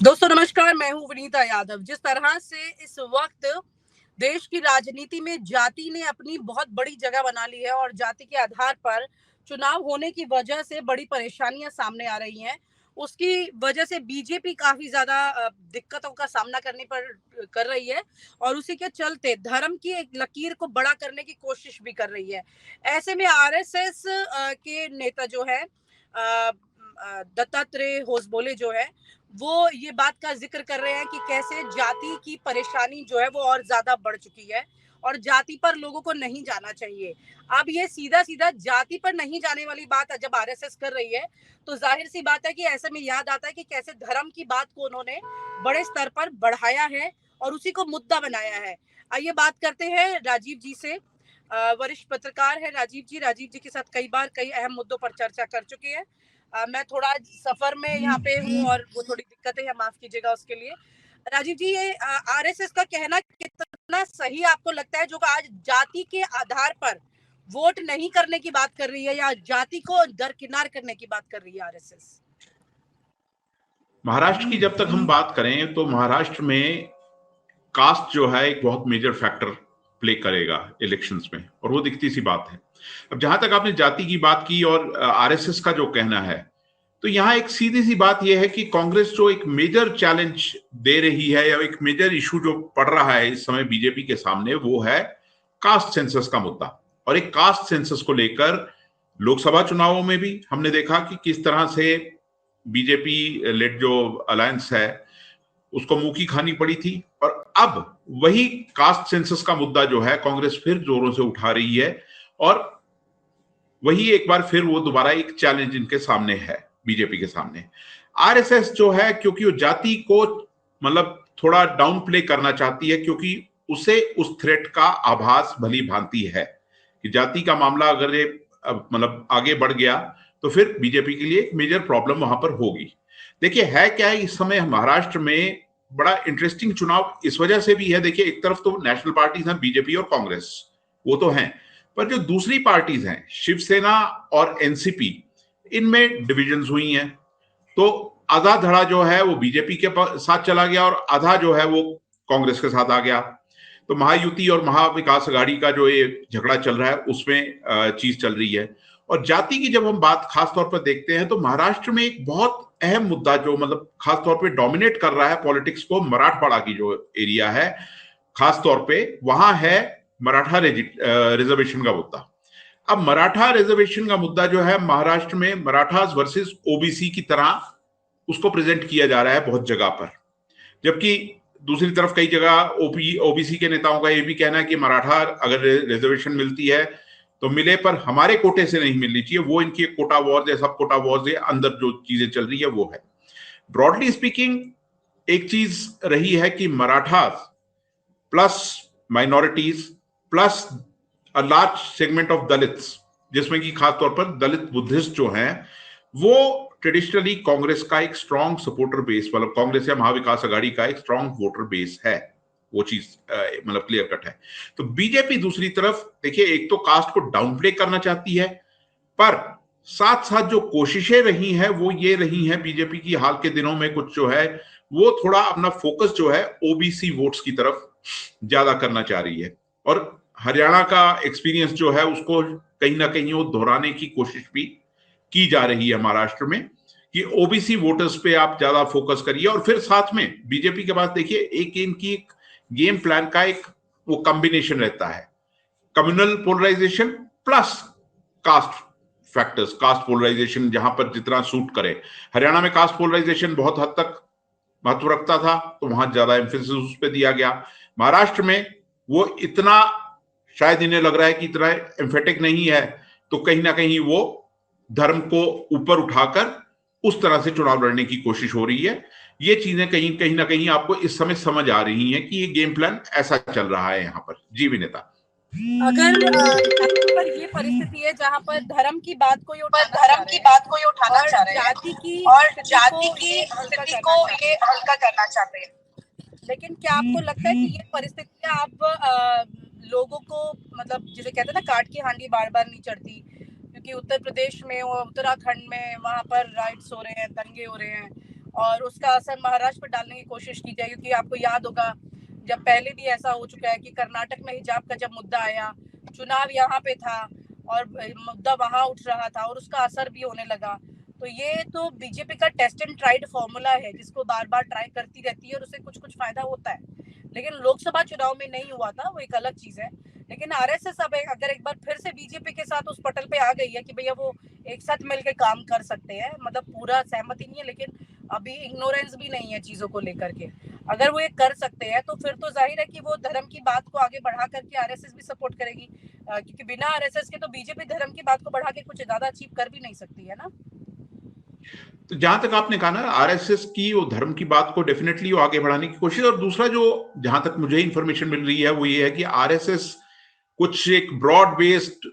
दोस्तों नमस्कार, मैं हूँ विनीता यादव। जिस तरह से इस वक्त देश की राजनीति में जाति ने अपनी बहुत बड़ी जगह बना ली है और जाति के आधार पर चुनाव होने की वजह से बड़ी परेशानियां सामने आ रही हैं। उसकी वजह से बीजेपी काफी ज्यादा दिक्कतों का सामना करने पर कर रही है और उसी के चलते धर्म की एक लकीर को बड़ा करने की कोशिश भी कर रही है। ऐसे में आरएसएस के नेता जो है दत्तात्रेय होसबोले जो है, वो ये बात का जिक्र कर रहे हैं कि कैसे जाति की परेशानी जो है वो और ज्यादा बढ़ चुकी है और जाति पर लोगों को नहीं जाना चाहिए। अब ये सीधा सीधा जाति पर नहीं जाने वाली बात जब आरएसएस कर रही है, तो जाहिर सी बात है कि ऐसे में याद आता है कि कैसे धर्म की बात को उन्होंने बड़े स्तर पर बढ़ाया है और उसी को मुद्दा बनाया है। आइए बात करते हैं राजीव जी से। वरिष्ठ पत्रकार है राजीव जी के साथ कई बार कई अहम मुद्दों पर चर्चा कर चुके हैं। मैं थोड़ा सफर में यहाँ पे हूँ और वो थोड़ी दिक्कतें हैं, माफ कीजिएगा उसके लिए। राजीव जी, ये आरएसएस का कहना कितना सही आपको लगता है, जो आज जाति के आधार पर वोट नहीं करने की बात कर रही है या जाति को दरकिनार करने की बात कर रही है आरएसएस? महाराष्ट्र की जब तक हम बात करें तो महाराष्ट्र में कास्ट जो है एक बहुत मेजर फैक्टर प्ले करेगा इलेक्शंस में, और वो दिखती सी बात है। अब जहां तक आपने जाति की बात की और आरएसएस का जो कहना है, तो यहां एक सीधी सी बात यह है कि कांग्रेस जो एक मेजर चैलेंज दे रही है या एक मेजर इशू जो पड़ रहा है इस समय बीजेपी के सामने, वो है कास्ट सेंसस का मुद्दा। और एक कास्ट सेंसस को लेकर लोकसभा चुनावों में भी हमने देखा कि किस तरह से बीजेपी लेड जो अलायंस है उसको मुंह की खानी पड़ी थी, और अब वही कास्ट सेंसस का मुद्दा जो है कांग्रेस फिर जोरों से उठा रही है, और वही एक बार फिर वो दोबारा एक चैलेंज इनके सामने है, बीजेपी के सामने। आरएसएस जो है, क्योंकि वो जाति को मतलब थोड़ा डाउन प्ले करना चाहती है, क्योंकि उसे उस थ्रेट का आभास भली भांति है कि जाति का मामला अगर ये मतलब आगे बढ़ गया तो फिर बीजेपी के लिए एक मेजर प्रॉब्लम वहां पर होगी। देखिए है क्या है, इस समय महाराष्ट्र में बड़ा इंटरेस्टिंग चुनाव इस वजह से भी है। देखिए एक तरफ तो नेशनल पार्टीज हैं, बीजेपी और कांग्रेस, वो तो हैं, पर जो दूसरी पार्टीज हैं शिवसेना और एनसीपी, इनमें डिविजन्स हुई हैं। तो आधा धड़ा जो है वो बीजेपी के साथ चला गया और आधा जो है वो कांग्रेस के साथ आ गया। तो महायुति और महाविकास अघाड़ी का जो ये झगड़ा चल रहा है उसमें चीज चल रही है। और जाति की जब हम बात खासतौर पर देखते हैं तो महाराष्ट्र में एक बहुत अहम मुद्दा जो मतलब खासतौर पे डोमिनेट कर रहा है पॉलिटिक्स को, मराठवाड़ा की जो एरिया है खासतौर पे, वहां है मराठा रिजर्वेशन का मुद्दा। अब मराठा रिजर्वेशन का मुद्दा जो है महाराष्ट्र में मराठास वर्सेस ओबीसी की तरह उसको प्रेजेंट किया जा रहा है बहुत जगह पर, जबकि दूसरी तरफ कई जगह ओबीसी के नेताओं का यह भी कहना है कि मराठा अगर रिजर्वेशन मिलती है तो मिले, पर हमारे कोटे से नहीं मिलनी चाहिए, वो इनकी कोटा वॉर्स है, सब कोटा वॉर्स है, अंदर जो चीजें चल रही है वो है। ब्रॉडली स्पीकिंग एक चीज रही है कि Maratha plus minorities plus a large segment of Dalits, जिसमें कि खासतौर पर दलित बुद्धिस्ट जो हैं, वो ट्रेडिशनली कांग्रेस का एक स्ट्रॉन्ग सपोर्टर बेस, मतलब कांग्रेस या महाविकास अघाड़ी का एक स्ट्रॉन्ग वोटर बेस है, वो चीज मतलब क्लियर कट है। तो बीजेपी दूसरी तरफ देखिए एक तो कास्ट को डाउन प्ले करना चाहती है, पर साथ साथ जो कोशिशें रही हैं वो ये रही हैं बीजेपी की हाल के दिनों में कुछ जो है वो थोड़ा अपना फोकस जो है ओबीसी वोट्स की तरफ ज्यादा करना चाह रही है। और हरियाणा का एक्सपीरियंस जो है उसको कहीं ना कहीं वो दोहराने की कोशिश भी की जा रही है महाराष्ट्र में, कि ओबीसी वोटर्स पे आप ज्यादा फोकस करिए। और फिर साथ में बीजेपी के पास देखिए एक इनकी गेम प्लान का एक वो कॉम्बिनेशन रहता है, communal polarisation plus caste factors, caste polarisation जहां पर जितना सूट करे। हरियाणा में कास्ट पोलराइजेशन बहुत हद तक महत्व रखता था तो वहां ज्यादा एम्फेसिस उस पर दिया गया। महाराष्ट्र में वो इतना शायद इन्हें लग रहा है कि इतना एम्फेटिक नहीं है, तो कहीं ना कहीं वो धर्म को ऊपर उठाकर उस तरह से चुनाव लड़ने की कोशिश हो रही है। ये चीजें कहीं ना कहीं आपको इस समय समझ आ रही हैं कि ये गेम प्लान ऐसा चल रहा है यहाँ पर। जी विनेता, अगर पर ये परिस्थिति है जहाँ पर धर्म की बात को ये उठाना चाह रहे हैं जाति की स्थिति को ये हल्का करना चाहते हैं, लेकिन क्या आपको लगता है कि ये परिस्थितियां आप लोगों को, मतलब जिसे कहते हैं ना, काट की हांडी बार बार नहीं चढ़ती? क्योंकि उत्तर प्रदेश में और उत्तराखंड में वहां पर राइट्स हो रहे हैं, दंगे हो रहे हैं, और उसका असर महाराष्ट्र पर डालने की कोशिश की जाए, क्योंकि आपको याद होगा जब पहले भी ऐसा हो चुका है कि कर्नाटक में हिजाब का जब मुद्दा आया, चुनाव यहाँ पे था और मुद्दा वहां उठ रहा था और उसका असर भी होने लगा। तो ये तो बीजेपी का टेस्ट एंड ट्राइड फॉर्मूला है जिसको बार बार ट्राई करती रहती है और उससे कुछ कुछ फायदा होता है। लेकिन लोकसभा चुनाव में नहीं हुआ था, वो एक अलग चीज है। लेकिन आरएसएस अब अगर एक बार फिर से बीजेपी के साथ उस पटल पे आ गई है कि भैया वो एक साथ मिलकर काम कर सकते हैं, मतलब पूरा सहमति नहीं है लेकिन अभी इग्नोरेंस भी नहीं है चीजों को लेकर के, अगर वो ये कर सकते हैं तो फिर तो जाहिर है कि वो धर्म की बात को आगे बढ़ा करके आरएसएस भी सपोर्ट करेगी, क्योंकि बिना आरएसएस के तो बीजेपी धर्म की बात को बढ़ा के कुछ ज्यादा अचीव कर भी नहीं सकती है ना। तो जहां तक आपने कहा ना आरएसएस की वो धर्म की बात को डेफिनेटली वो आगे बढ़ाने की कोशिश, और दूसरा जो जहां तक मुझे इंफॉर्मेशन मिल रही है वो ये है कि आरएसएस कुछ एक ब्रॉड बेस्ड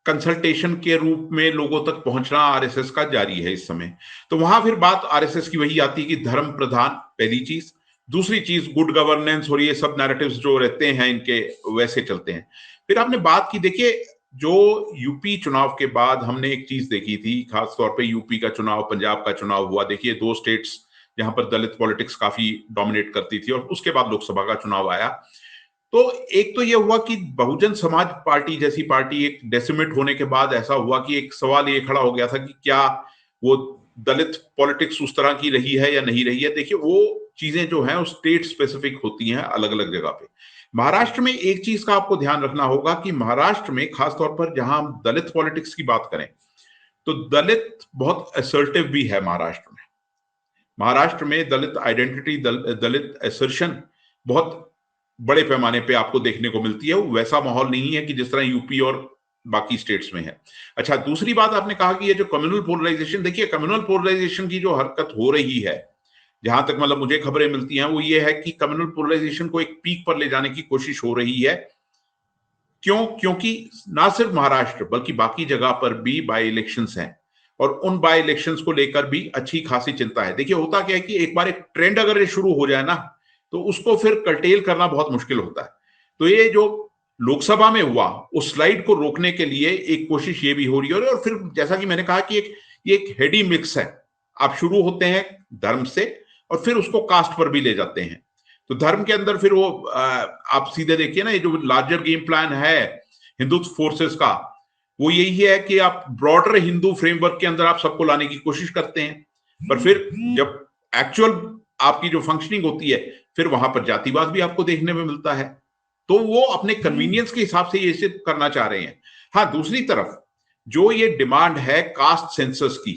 कंसल्टेशन के रूप में लोगों तक पहुंचना आरएसएस का जारी है इस समय। तो वहां फिर बात आरएसएस की वही आती है कि धर्म प्रधान पहली चीज, दूसरी चीज गुड गवर्नेंस और ये सब नैरेटिव्स जो रहते हैं इनके वैसे चलते हैं। फिर आपने बात की, देखिए जो यूपी चुनाव के बाद हमने एक चीज देखी थी, खासतौर पे यूपी का चुनाव, पंजाब का चुनाव हुआ, देखिए दो स्टेट्स जहां पर दलित पॉलिटिक्स काफी डोमिनेट करती थी, और उसके बाद लोकसभा का चुनाव आया। तो एक तो ये हुआ कि बहुजन समाज पार्टी जैसी पार्टी एक डेसिमेट होने के बाद ऐसा हुआ कि एक सवाल ये खड़ा हो गया था कि क्या वो दलित पॉलिटिक्स उस तरह की रही है या नहीं रही है। देखिए वो चीजें जो हैं वो स्टेट स्पेसिफिक होती हैं अलग अलग जगह पे। महाराष्ट्र में एक चीज का आपको ध्यान रखना होगा कि महाराष्ट्र में खासतौर पर जहां हम दलित पॉलिटिक्स की बात करें तो दलित बहुत असर्टिव भी है महाराष्ट्र में। महाराष्ट्र में दलित आइडेंटिटी, दलित असर्शन बहुत बड़े पैमाने पे आपको देखने को मिलती है। वो वैसा माहौल नहीं है कि जिस तरह यूपी और बाकी स्टेट्स में है। अच्छा, दूसरी बात आपने कहा कि ये जो कम्युनल पोलराइजेशन, देखिए कम्युनल पोलराइजेशन की जो हरकत हो रही है, जहां तक मतलब मुझे खबरें मिलती हैं वो ये है कि कम्युनल पोलराइजेशन को एक पीक पर ले जाने की कोशिश हो रही है। क्यों? क्योंकि ना सिर्फ महाराष्ट्र बल्कि बाकी जगह पर भी बाई इलेक्शंस हैं, और उन बाई इलेक्शंस को लेकर भी अच्छी खासी चिंता है। देखिए होता क्या है कि एक बार एक ट्रेंड अगर ये शुरू हो जाए ना तो उसको फिर कर्टेल करना बहुत मुश्किल होता है। तो ये जो लोकसभा में हुआ उस स्लाइड को रोकने के लिए एक कोशिश ये भी हो रही है, और फिर जैसा कि मैंने कहा कि ये एक हेडी मिक्स है। आप शुरू होते हैं धर्म से और फिर उसको कास्ट पर भी ले जाते हैं। तो धर्म के अंदर फिर वो आप सीधे देखिए ना, ये जो लार्जर गेम प्लान है हिंदुत्व फोर्सेस का, वो यही है कि आप ब्रॉडर हिंदू फ्रेमवर्क के अंदर आप सबको लाने की कोशिश करते हैं, पर फिर जब एक्चुअल आपकी जो फंक्शनिंग होती है फिर वहां पर जातिवाद भी आपको देखने में मिलता है। तो वो अपने कन्वीनियंस के हिसाब से ये सिर्फ करना चाह रहे हैं। हाँ, दूसरी तरफ जो ये डिमांड है कास्ट सेंसस की,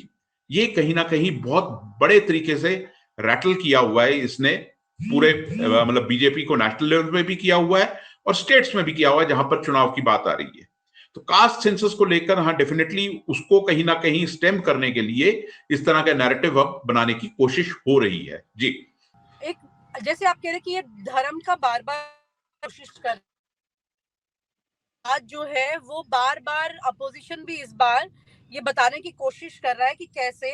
ये कहीं ना कहीं बहुत बड़े तरीके से रैटल किया हुआ है इसने पूरे, मतलब बीजेपी को नेशनल लेवल पे भी किया हुआ है और स्टेट्स में भी किया हुआ है जहां पर चुनाव की बात आ रही है। तो कास्ट सेंसस को लेकर हाँ डेफिनेटली उसको कहीं ना कहीं स्टेम करने के लिए इस तरह का नैरेटिव अब बनाने की कोशिश हो रही है। जी, एक जैसे आप कह रहे कि ये धर्म का बार बार कोशिश कर, आज जो है वो बार बार अपोजिशन भी इस बार ये बताने की कोशिश कर रहा है कि कैसे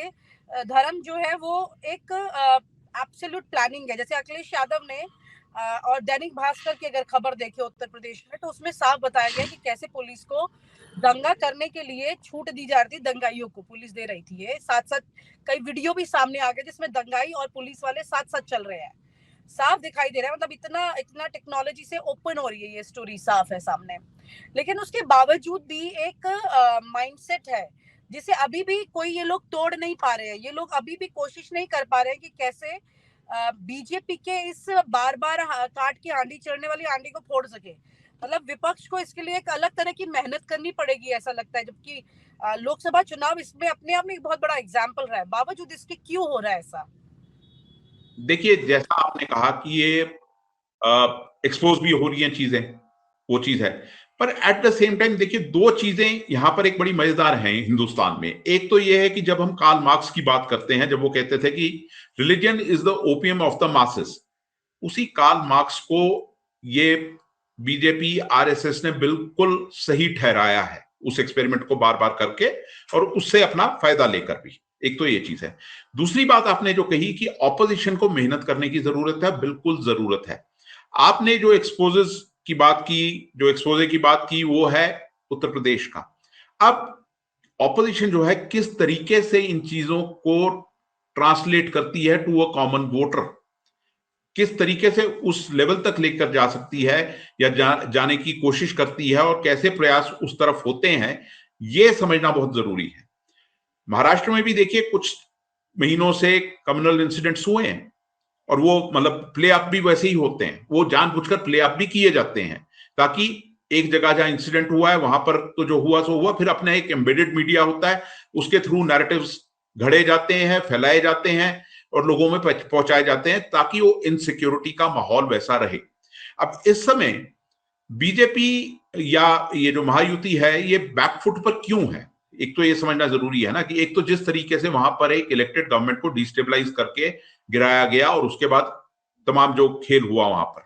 धर्म जो है वो एक एब्सोल्यूट प्लानिंग है। जैसे अखिलेश यादव ने और दैनिक भास्कर की अगर खबर देखे उत्तर प्रदेश में, तो उसमें साफ बताया गया कि कैसे पुलिस को दंगा करने के लिए छूट दी जा रही थी, दंगाइयों को पुलिस दे रही थी। ये साथ साथ कई वीडियो भी सामने आ गए जिसमें दंगाई और पुलिस वाले साथ साथ चल रहे हैं, साफ दिखाई दे रहा है। मतलब इतना इतना टेक्नोलॉजी से ओपन हो रही है ये स्टोरी, साफ है सामने। लेकिन उसके बावजूद भी एक माइंडसेट है जिसे अभी भी कोई ये लोग तोड़ नहीं पा रहे हैं। ये लोग अभी भी कोशिश नहीं कर पा रहे हैं कि कैसे बीजेपी के इस बार बार काट की आंधी चढ़ने वाली आंधी को फोड़ सके। मतलब विपक्ष को इसके लिए एक अलग तरह की मेहनत करनी पड़ेगी ऐसा लगता है, जबकि लोकसभा चुनाव इसमें अपने आप में एक बहुत बड़ा एग्जाम्पल रहा है। बावजूद इसके क्यों हो रहा है ऐसा? देखिए जैसा आपने कहा कि ये एक्सपोज भी हो रही हैं चीजें, वो चीज है, पर एट द सेम टाइम देखिए दो चीजें यहां पर एक बड़ी मजेदार हैं हिंदुस्तान में। एक तो ये है कि जब हम कार्ल मार्क्स की बात करते हैं, जब वो कहते थे कि religion is the opium of the masses, उसी कार्ल मार्क्स को ये बीजेपी आरएसएस ने बिल्कुल सही ठहराया है उस एक्सपेरिमेंट को बार बार करके, और उससे अपना फायदा लेकर भी। एक तो ये चीज है। दूसरी बात आपने जो कही कि ऑपोजिशन को मेहनत करने की जरूरत है, बिल्कुल जरूरत है। आपने जो एक्सपोजेस की बात की, जो एक्सपोजे की बात की, वो है उत्तर प्रदेश का। अब ऑपोजिशन जो है किस तरीके से इन चीजों को ट्रांसलेट करती है टू अ कॉमन वोटर, किस तरीके से उस लेवल तक लेकर जा सकती है या जाने की कोशिश करती है और कैसे प्रयास उस तरफ होते हैं, यह समझना बहुत जरूरी है। महाराष्ट्र में भी देखिए कुछ महीनों से कम्युनल इंसिडेंट्स हुए हैं और वो मतलब प्ले अप भी वैसे ही होते हैं, वो जानबूझकर प्ले अप भी किए जाते हैं ताकि एक जगह जहां इंसिडेंट हुआ है वहां पर तो जो हुआ सो हुआ, फिर अपना एक एम्बेडेड मीडिया होता है, उसके थ्रू नैरेटिव्स घड़े जाते हैं, फैलाए जाते हैं और लोगों में पहुंचाए जाते हैं ताकि वो इनसिक्योरिटी का माहौल वैसा रहे। अब इस समय बीजेपी या ये जो महायुति है ये बैकफुट पर क्यों है, एक तो ये समझना जरूरी है ना कि एक तो जिस तरीके से वहां पर एक इलेक्टेड गवर्नमेंट को डिस्टेबलाइज करके गिराया गया और उसके बाद तमाम जो खेल हुआ वहां पर,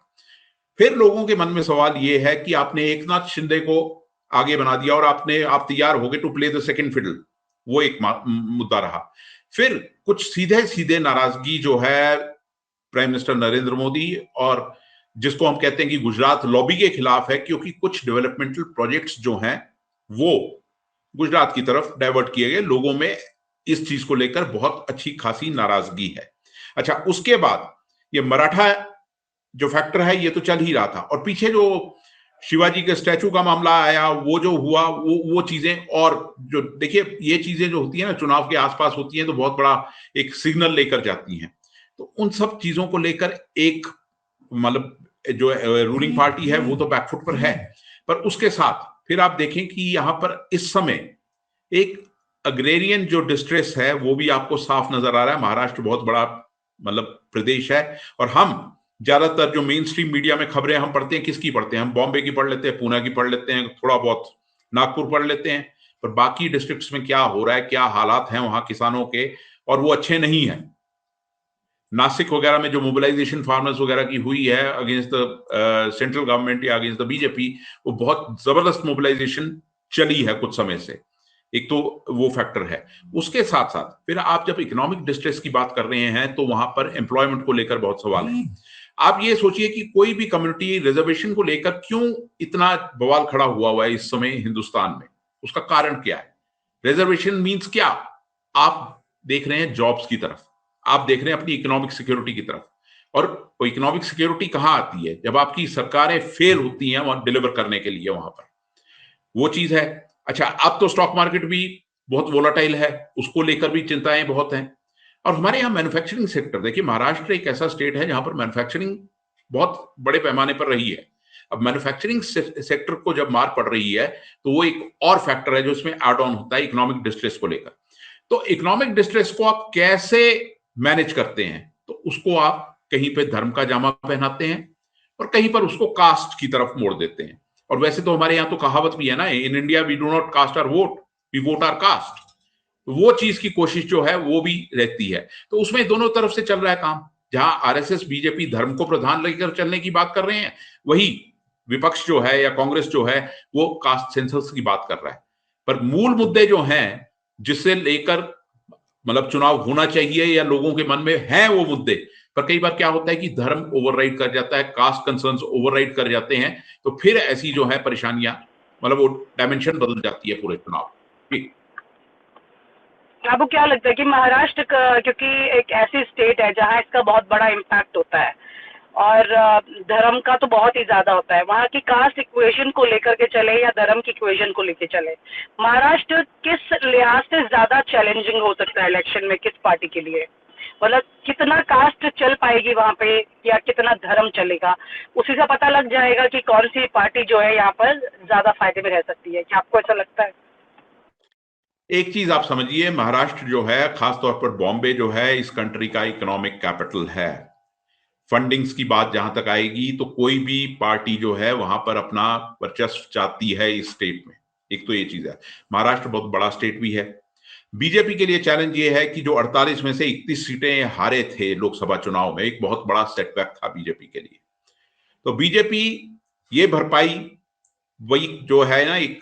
फिर लोगों के मन में सवाल ये है कि आपने एकनाथ शिंदे को आगे बना दिया और आप तैयार हो गए to play the second fiddle, वो एक मुद्दा रहा। फिर कुछ सीधे सीधे नाराजगी जो है प्राइम मिनिस्टर नरेंद्र मोदी और जिसको हम कहते हैं कि गुजरात लॉबी के खिलाफ है, क्योंकि कुछ डेवलपमेंटल प्रोजेक्ट्स जो हैं वो गुजरात की तरफ डाइवर्ट किए गए, लोगों में इस चीज को लेकर बहुत अच्छी खासी नाराजगी है। अच्छा, उसके बाद ये मराठा जो फैक्टर है ये तो चल ही रहा था और पीछे जो शिवाजी के स्टैचू का मामला आया, वो जो हुआ वो चीजें, और जो देखिए ये चीजें जो होती है ना चुनाव के आसपास होती हैं तो बहुत बड़ा एक सिग्नल लेकर जाती हैं, तो उन सब चीजों को लेकर एक मतलब जो रूलिंग पार्टी है वो तो बैकफुट पर है, पर उसके साथ फिर आप देखें कि यहां पर इस समय एक अग्रेरियन जो डिस्ट्रेस है वो भी आपको साफ नजर आ रहा है। महाराष्ट्र बहुत बड़ा मतलब प्रदेश है और हम ज्यादातर जो मेन स्ट्रीम मीडिया में खबरें हम पढ़ते हैं, किसकी पढ़ते हैं, हम बॉम्बे की पढ़ लेते हैं, पुणे की पढ़ लेते हैं, थोड़ा बहुत नागपुर पढ़ लेते हैं, पर बाकी डिस्ट्रिक्ट्स में क्या हो रहा है, क्या हालात हैं वहां किसानों के, और वो अच्छे नहीं है। नासिक वगैरह में जो मोबिलाइजेशन फार्मर्स वगैरह की हुई है अगेंस्ट द सेंट्रल गवर्नमेंट या अगेंस्ट द बीजेपी, वो बहुत जबरदस्त मोबिलाइजेशन चली है कुछ समय से, एक तो वो फैक्टर है। उसके साथ साथ फिर आप जब इकोनॉमिक डिस्ट्रेस की बात कर रहे हैं तो वहां पर एम्प्लॉयमेंट को लेकर बहुत सवाल है। आप ये सोचिए कि कोई भी कम्युनिटी रिजर्वेशन को लेकर क्यों इतना बवाल खड़ा हुआ है इस समय हिंदुस्तान में, उसका कारण क्या है? रिजर्वेशन मींस क्या? आप देख रहे हैं जॉब्स की तरफ, आप देख रहे हैं अपनी इकोनॉमिक सिक्योरिटी की तरफ, और इकोनॉमिक सिक्योरिटी कहां आती है? जब आपकी सरकारें फेल होती हैं वहां डिलीवर करने के लिए, वहां पर वो चीज है। अच्छा, अब तो स्टॉक मार्केट भी बहुत वोलाटाइल है, उसको लेकर भी चिंताएं बहुत हैं। और हमारे यहाँ मैन्युफैक्चरिंग सेक्टर, देखिए महाराष्ट्र एक ऐसा स्टेट है जहां पर मैन्युफैक्चरिंग बहुत बड़े पैमाने पर रही है। अब मैन्युफैक्चरिंग सेक्टर को जब मार पड़ रही है तो वो एक और फैक्टर है जो इसमें एड ऑन होता है इकोनॉमिक डिस्ट्रेस को लेकर। तो इकोनॉमिक डिस्ट्रेस को आप कैसे मैनेज करते हैं? तो उसको आप कहीं पे धर्म का जामा पहनाते हैं और कहीं पर उसको कास्ट की तरफ मोड़ देते हैं। और वैसे तो हमारे यहाँ तो कहावत भी है ना, in India we do not cast our vote, we vote our caste. वो चीज की कोशिश जो है वो भी रहती है। तो उसमें दोनों तरफ से चल रहा है काम। जहां आरएसएस बीजेपी धर्म को प्रधान लेकर चलने की बात कर रहे हैं, वही विपक्ष जो है या कांग्रेस जो है वो कास्ट सेंसस की बात कर रहा है। पर मूल मुद्दे जो हैं जिससे लेकर मतलब चुनाव होना चाहिए या लोगों के मन में है वो मुद्दे, पर कई बार क्या होता है कि धर्म ओवरराइड कर जाता है, कास्ट कंसर्न्स ओवरराइड कर जाते हैं, तो फिर ऐसी जो है परेशानियां मतलब वो डायमेंशन बदल जाती है पूरे चुनाव की। आपको क्या लगता है कि महाराष्ट्र का, क्योंकि एक ऐसी स्टेट है जहां इसका बहुत बड़ा इम्पैक्ट होता है और धर्म का तो बहुत ही ज्यादा होता है, वहाँ की कास्ट इक्वेशन को लेकर के चले या धर्म की इक्वेशन को लेकर चले, महाराष्ट्र किस लिहाज से ज्यादा चैलेंजिंग हो सकता है इलेक्शन में, किस पार्टी के लिए? मतलब कितना कास्ट चल पाएगी वहाँ पे या कितना धर्म चलेगा, उसी से पता लग जाएगा कि कौन सी पार्टी जो है यहाँ पर ज्यादा फायदे में रह सकती है। क्या आपको ऐसा लगता है? एक चीज आप समझिए, महाराष्ट्र जो है खासतौर पर बॉम्बे जो है इस कंट्री का इकोनॉमिक कैपिटल है। फंडिंग्स की बात जहां तक आएगी तो कोई भी पार्टी जो है वहां पर अपना वर्चस्व चाहती है इस स्टेट में, एक तो ये चीज है। महाराष्ट्र बहुत बड़ा स्टेट भी है। बीजेपी के लिए चैलेंज ये है कि जो 48 में से 31 सीटें हारे थे लोकसभा चुनाव में, एक बहुत बड़ा सेटबैक था बीजेपी के लिए। तो बीजेपी ये भरपाई वही जो है ना एक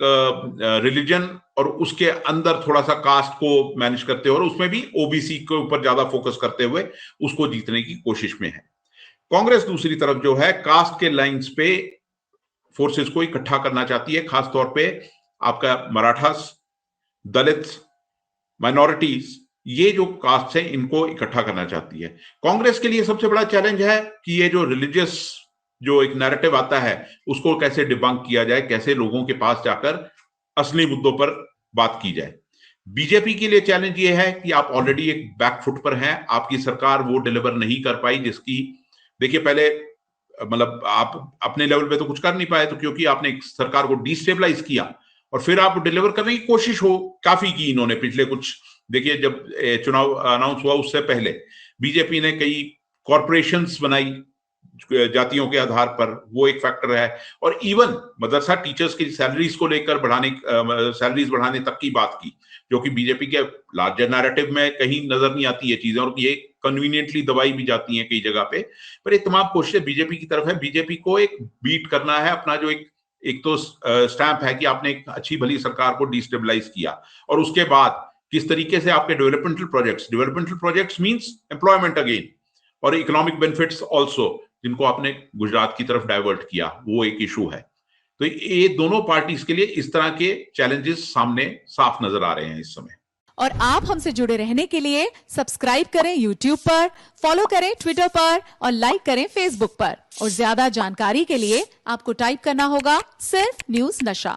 रिलीजन और उसके अंदर थोड़ा सा कास्ट को मैनेज करते हुए और उसमें भी ओबीसी के ऊपर ज्यादा फोकस करते हुए उसको जीतने की कोशिश में है। कांग्रेस दूसरी तरफ जो है कास्ट के लाइंस पे फोर्सेस को इकट्ठा करना चाहती है, खासतौर पे आपका मराठास, दलित्स, माइनॉरिटीज ये जो कास्ट है इनको इकट्ठा करना चाहती है। कांग्रेस के लिए सबसे बड़ा चैलेंज है कि ये जो रिलीजियस जो एक नैरेटिव आता है उसको कैसे डिबंक किया जाए, कैसे लोगों के पास जाकर असली मुद्दों पर बात की जाए। बीजेपी के लिए चैलेंज ये है कि आप ऑलरेडी एक बैकफुट पर हैं, आपकी सरकार वो डिलीवर नहीं कर पाई जिसकी, देखिए पहले मतलब आप अपने लेवल पे तो कुछ कर नहीं पाए, तो क्योंकि आपने एक सरकार को डिस्टेबलाइज किया और फिर आप डिलीवर करने की कोशिश हो काफी की इन्होंने पिछले कुछ, देखिए जब चुनाव अनाउंस हुआ उससे पहले बीजेपी ने कई कॉरपोरेशंस बनाई जातियों के आधार पर, वो एक फैक्टर है। और इवन मदरसा टीचर्स की सैलरीज को लेकर सैलरीज बढ़ाने तक की बात की, जो कि बीजेपी के लार्जर नैरेटिव में कहीं नजर नहीं आती ये चीजें, और ये कन्वीनियंटली दबाई भी जाती हैं कई जगह पे। पर ये तमाम कोशिशें बीजेपी की तरफ है। बीजेपी को एक बीट करना है अपना जो एक तो स्टैंप है कि आपने एक अच्छी भली सरकार को डिस्टेबलाइज किया, और उसके बाद किस तरीके से आपके developmental projects means employment again, और इकोनॉमिक बेनिफिट्स ऑल्सो, जिनको आपने गुजरात की तरफ डाइवर्ट किया, वो एक इशू है। तो ये दोनों पार्टीज के लिए इस तरह के चैलेंजेस सामने साफ नजर आ रहे हैं इस समय। और आप हमसे जुड़े रहने के लिए सब्सक्राइब करें YouTube पर, फॉलो करें ट्विटर पर और लाइक करें Facebook पर। और ज्यादा जानकारी के लिए आपको टाइप करना होगा सिर्फ न्यूज नशा।